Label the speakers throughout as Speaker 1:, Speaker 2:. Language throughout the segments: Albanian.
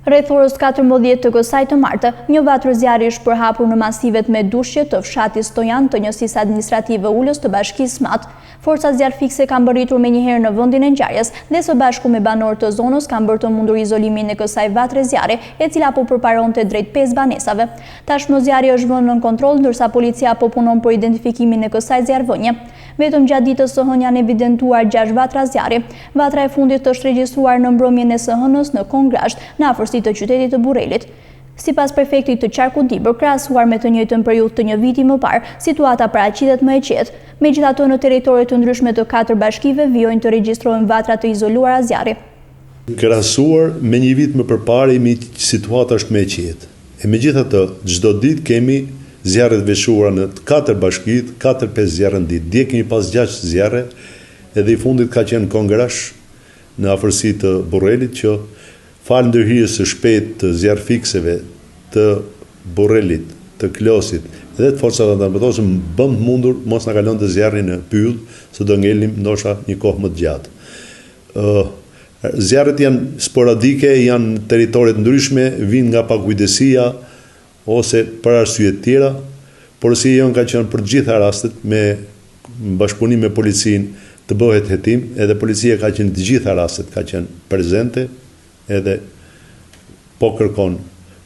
Speaker 1: Rreth orës 14 të kësaj të martë, një vatër zjarri është përhapur në masivet me dushje të fshati Stojan të njësisë administrative Ulës të Bashkisë Mat. Forca zjarfikse kanë bërritur menjëherë në vendin e ngjarjes dhe së bashku me banorë të zonës kanë bërë të mundur izolimin e kësaj vatre zjarri, e cila po përparonte drejt 5 banesave. Tashmë zjarri është vënë nën kontroll, ndërsa policia po punon për identifikimin e kësaj zjarrvënie. Vetëm gjatë ditës së hënë janë evidentuar 6 vatra zjarri. Vatra e fundit është regjistruar në mbrëmjen e së hënës në Kongrasht, në afërsi të qytetit të Burrelit. Sipas prefektit të Qarkut Dibër, krahasuar me të njëjtën periudhë të një viti më parë, situata paraqitet më e qetë. Megjithatë, në territore të ndryshme të 4 bashkive vijojnë të regjistrohen vatra të izoluara zjarri.
Speaker 2: Krahasuar me një vit më përpara, situata është më e qetë. E megjithatë, çdo ditë kemi zjarre të veçuara në 4 bashkit, 4-5 zjarre në ditë. Dje kemi pas 6 zjarre, edhe i fundit ka qenë Kongrash në afërsi të Burrelit, që falë ndërhyrjes së shpejtë të zjarrfikseve të Burrelit, të Klosit dhe të forcat antarmëtore bëm të mundur mos na kalonte zjarri në pyll, se do ngelim ndoshta një kohë më të gjatë. Zjarret janë sporadike, janë në territore të ndryshme, vinë nga pakujdesia ose për arsye të tjera, por si jonë ka qenë për të gjitha rastet me bashkëpunim me policinë të bëhet hetim, edhe policia ka qenë të gjitha rastet ka qenë prezente, edhe po kërkon,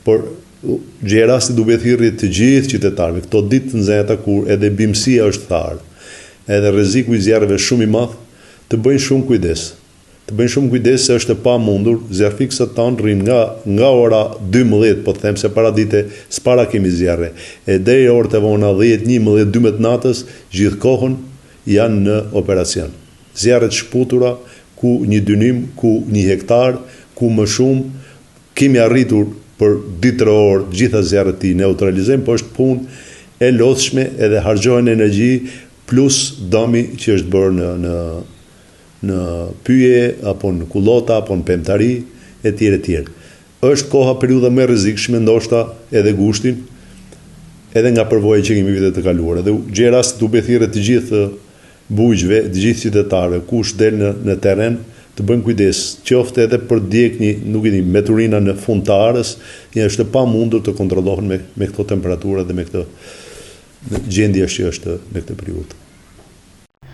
Speaker 2: por gjë rasti duhet thirrjet të gjithë qytetarëve. Këto ditë të nxehta kur edhe bimësia është tharë, edhe rreziku i zjarreve shumë i madh, të bëjnë shumë kujdes. Të bëjnë shumë kujdes se është e pamundur, zjarrfiksat tanë rrinë nga ora 12, po të them se para dite s'para kemi zjarre, e deri orët e vona 10, 11, 12 natës, gjithë kohën janë në operacion. Zjarret shputura, ku një dynim, ku një hektar, ku më shumë, kemi arritur për ditëror gjitha zjarret i neutralizojmë, po është punë e lodhshme edhe harxhohen energji plus dëmi që është bërë në pyje, apo në kullota, apo në pemtari, e tjerë e tjerë. Është koha periudha më e rrezikshme, ndoshta edhe gushtin, edhe nga përvoja që kemi vitet të kaluara. Dhe gjë rasti duhet thirrë të gjithë bujqve, të gjithë qytetarëve, kush del në terren, të bëjnë kujdes, qoftë edhe për djegni, nuk e di, meturina në fund të arës, është e pamundur të kontrollohen me këto temperatura dhe me këtë gjendje që është në këtë periudhë.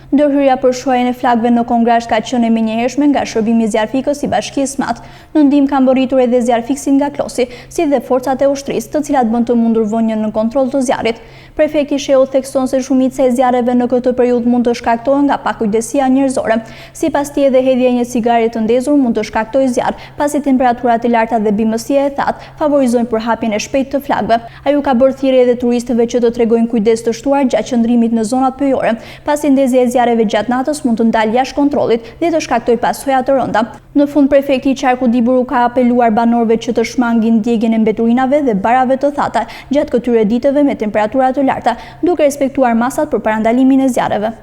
Speaker 1: Ndërhyrja për shuajin e flakëve në Kongrasht ka qenë e menjëhershme nga shërbimi i zjarrfikës i Bashkisë Mat. Në ndihmë kanë bërritur edhe zjarrfiksin nga Klosi, si dhe forcat e ushtrisë, të cilat bën të mundur vënien në kontroll të zjarrit. Prefekti Shehu thekson se shumica e zjarreve në këtë periudhë mund të shkaktohen nga pakujdesia njerëzore. Sipas tij, edhe hedhja e një cigare të ndezur mund të shkaktojë zjarr, pasi temperaturat e larta dhe bimësia e thatë favorizojnë përhapjen e shpejtë të flakëve. Ai u ka bërë thirrje edhe turistëve që të tregojnë kujdes të shtuar gjatë qëndrimit në zonat pyjore, pasi ndezja e zjarreve gjatë natës mund të ndalë jashtë kontrollit dhe të shkaktojë pasojë të rënda. Në fund, prefekti i Qarkut Dibër ka apeluar banorëve që të shmangin djegjen e mbeturinave dhe barave të thata gjatë këtyre ditëve me temperatura të larta, duke respektuar masat për parandalimin e zjarreve.